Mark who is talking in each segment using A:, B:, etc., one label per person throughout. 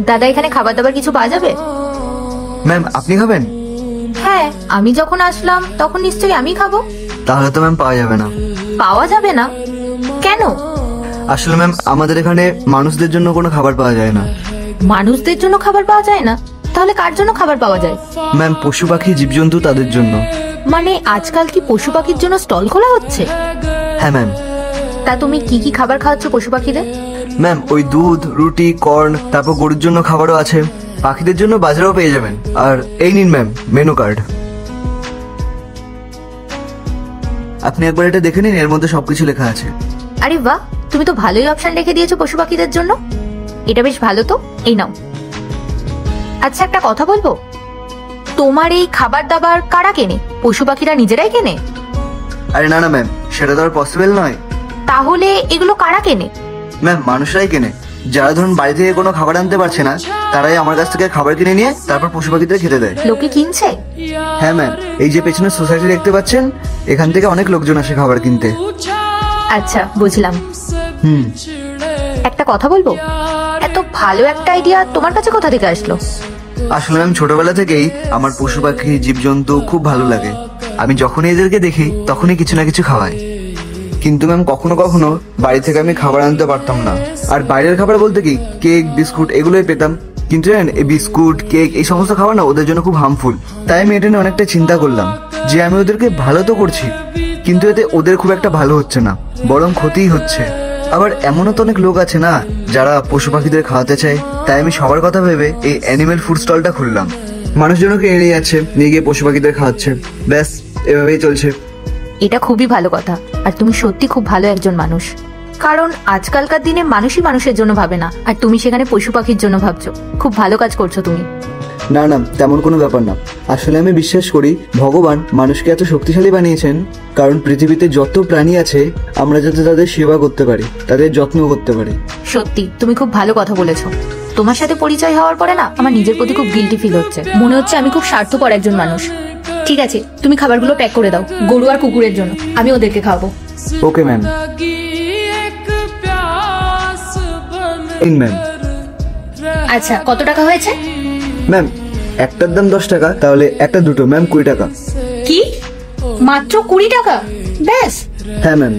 A: দাদা এখানে খাবার দাবার কিছু পাওয়া যাবে?
B: ম্যাম আপনি খাবেন?
A: হ্যাঁ, আমি যখন আসলাম তখন নিশ্চয়ই আমি খাবো।
B: তাহলে তো ম্যাম পাওয়া যাবে না।
A: পাওয়া যাবে না কেন?
B: আসলে ম্যাম আমাদের এখানে মানুষদের জন্য কোনো খাবার পাওয়া যায় না।
A: মানুষদের জন্য খাবার পাওয়া যায় না? তাহলে কার জন্য খাবার পাওয়া যায়?
B: ম্যাম পশু পাখি জীবজন্তু তাদের জন্য।
A: মানে আজকাল কি পশু পাখির জন্য স্টল খোলা হচ্ছে?
B: হ্যাঁ ম্যাম।
A: তা তুমি কি কি খাবার খাওয়াচ্ছ পশু পাখিদের?
B: ম্যাম ওই দুধ, রুটি, কর্ন, তারপর গরুর জন্য খাবারও আছে, পাখিদের জন্য বাজারেও পেয়ে যাবেন। আর এই নিন ম্যাম মেনু কার্ড, আপনি একবার এটা দেখে নিন, এর মধ্যে সবকিছু লেখা আছে।
A: আরে বাহ, তুমি তো ভালোই অপশন রেখে দিয়েছো পশু পাখিদের জন্য। এটা বেশ ভালো তো, এই নাও। আচ্ছা একটা কথা বলবো, তোমার এই খাবার দাবার কারা কেনে? পশু পাখিরা নিজেরাই কেনে?
B: আরে না না ম্যাম, সেটা তো আর পসিবল নয়।
A: তাহলে এগুলো কারা কেনে?
B: ম্যাম মানুষরাই কেনে। যারা ধরুন বাড়ি থেকে কোনো খাবার আনতে পারছে না, তারাই আমার কাছ থেকে খাবার কিনে নিয়ে তারপর পশু পাখিদের খেতে দেয়।
A: লোকে কিনছে?
B: হ্যাঁ ম্যাম, এই যে পেছনে সোসাইটি দেখতে পাচ্ছেন, এখান থেকে অনেক লোকজন আসে খাবার কিনতে।
A: আচ্ছা বুঝলাম।
B: হুম।
A: একটা কথা বলবো, এত ভালো একটা আইডিয়া তোমার কাছে কোথা থেকে আসলো?
B: আসলে ম্যাম ছোটবেলা থেকেই আমার পশু পাখি জীবজন্তু খুব ভালো লাগে। আমি যখনই এদেরকে দেখি তখনই কিছু না কিছু খাওয়াই। কিন্তু ম্যাম কখনো কখনো বাড়ি থেকে আমি খাবার আনতে পারতাম না, আর বাইরের খাবার বলতে কি কেক, বিস্কুট এগুলোই পেতাম। কিন্তু জানেন এই বিস্কুট, কেক এই সমস্ত খাবার না ওদের জন্য খুব হার্মফুল। তাই আমি এটা নিয়ে অনেকটা চিন্তা করলাম যে আমি ওদেরকে ভালো তো করছি, কিন্তু এতে ওদের খুব একটা ভালো হচ্ছে না, বরং ক্ষতিই হচ্ছে। আবার এমনও তো অনেক লোক আছে না যারা পশু পাখিদের খাওয়াতে চায়। তাই আমি সবার কথা ভেবে এই অ্যানিমেল ফুড স্টলটা খুললাম। মানুষজনকে এড়িয়ে যাচ্ছে, নিয়ে গিয়ে পশু পাখিদের খাওয়াচ্ছে, ব্যাস এভাবেই চলছে।
A: এটা খুবই ভালো কথা, আর তুমি সত্যি খুব ভালো একজন মানুষ। কারণ আজকালকার দিনে মানুষই মানুষের জন্য ভাবে না, আর তুমি সেখানে পশু পাখির জন্য ভাবছো। খুব ভালো কাজ করছো তুমি।
B: না না, তেমন কোনো ব্যাপার না। আসলে আমি বিশ্বাস করি ভগবান মানুষকে এত শক্তিশালী বানিয়েছেন কারণ পৃথিবীতে যত প্রাণী আছে আমরা যাতে তাদের সেবা করতে পারি, তাদের যত্ন করতে পারি।
A: সত্যি তুমি খুব ভালো কথা বলেছো। তোমার সাথে পরিচয় হওয়ার পরে না আমার নিজের প্রতি খুব গিল্টি ফিল হচ্ছে। মনে হচ্ছে আমি খুব স্বার্থপর একজন মানুষ। ঠিক আছে, তুমি খাবারগুলো প্যাক করে দাও গরু আর কুকুরের জন্য, আমি ওদেরকে খাওয়াবো।
B: Okay ma'am. ম্যাম
A: আচ্ছা কত টাকা হয়েছে?
B: ম্যাম একটার দাম 10 টাকা, তাহলে একটা দুটো ম্যাম 20 টাকা।
A: কি মাত্র 20 টাকা? ব্যাস?
B: হ্যাঁ ম্যাম।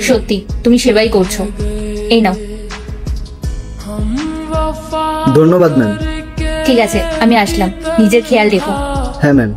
A: সত্যি তুমি সেবাই করছো, এই নাও।
B: ধন্যবাদ ম্যাম।
A: ঠিক আছে আমি আসলাম, নিজের খেয়াল রেখো।
B: হ্যাঁ ম্যাম।